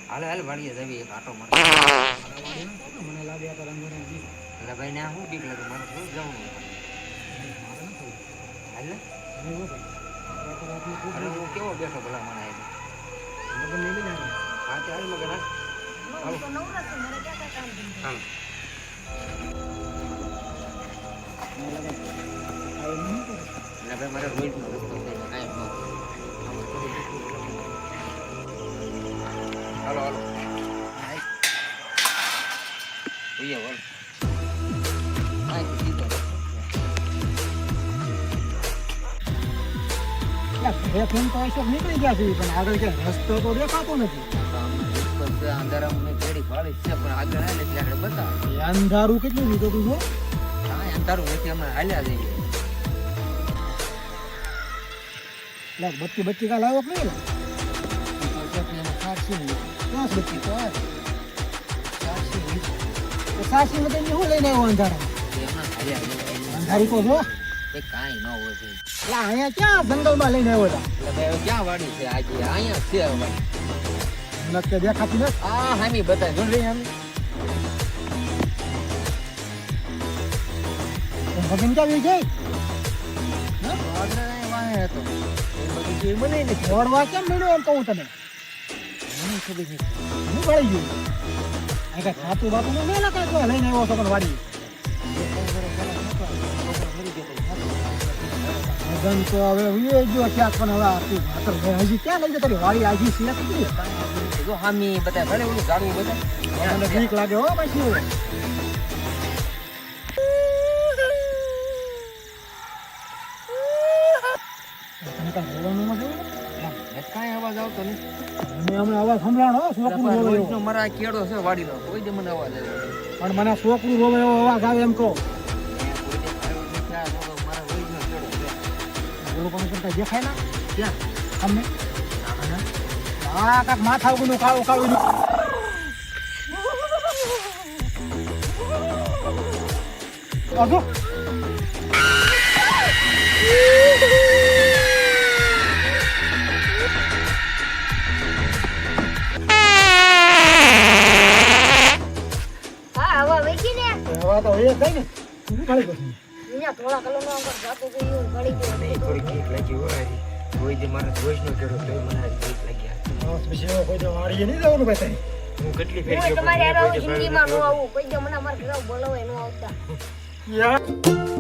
હાલે હાલ વાળીએ જવી એક આટો મારે મને લાગે આ રંગોને દીધું એટલે ભાઈ ને શું બીક લાગે મારે શું જવાનું હાલ ને અરે હું કેવો બેઠો ભલા મને હા તે હાલ મગર હાલ એટલે ભાઈ મારે રોજનો રસ્તો છે કાંઈ ન હાલો હાલો ભૈયા બોલ ફોન તો અશોક નીકળી ગયા છે પણ આગળ ક્યાં રસ્તો તો દેખાતો નથી અંધારામાં કેડી ભાળી છે પણ આગળ હાલે એટલે આપણે બતાવે અંધારું કેટલું લીધું તું જો હા અંધારું નથી હમણાં હાલ્યા જઈએ બત્તી બત્તી કાલ આવ્યો નહીં સાસી માં તમે શું લઈને આવ્યો અંધારા અંધારી તો જો કાંઈ ન હોય એટલે અહીંયા ક્યાં જંગલમાં લઈને આવ્યો હતા ક્યાં વાડી છે આજે અહીંયા છે નક્કી દેખાતી નથી આ હામી બતાવી જોઈ રહી હામી ભગન ક્યાં ગઈ મને નથી દોડવા કેમ મળ્યો એમ કહું તને મને ખબર નથી હું વળી ગયું આ કઈ ખાતું બાતું મેં લખાય કોઈ લઈને આવ્યો છો પણ વાડી ભગન તો હવે જો ક્યાંક પણ હવે હજી ક્યાં લઈ જતો વાડી આજી છે જો હામી બતાવે ભલે ઓલું ઝાડવું બતાવે મને બીક લાગે હો પછી કાંઈ અવાજ આવતો નથી મને હમણાં અવાજ સંભળાણો છોકરું રોવે એવો. મારા કેળો છે વાડીનો કોઈ દે મને અવાજ આવે પણ મને છોકરું રોવે એવો અવાજ આવે એમ કહો દેખાય ના ક્યાં તમને હા કાંક માથા ઉગનું કાળું કાળું અગો હવા તો હોય કઈ ને શું ખાલી પછી થોડા કલરનો અંદર જાતો ગયો ગળી ગયો થોડી બીક લાગી હોય કોઈ દે મારા જોઈશનો કેળો તો મને આજ બીક લાગ્યા પછી કોઈ તો વાડીએ નહીં જવાનું ભાઈ હું કેટલી ફેર તમારે હિન્દીમાં નો આવું કોઈ દે મને અમારા ઘરે બોલાવે નો આવતા યાર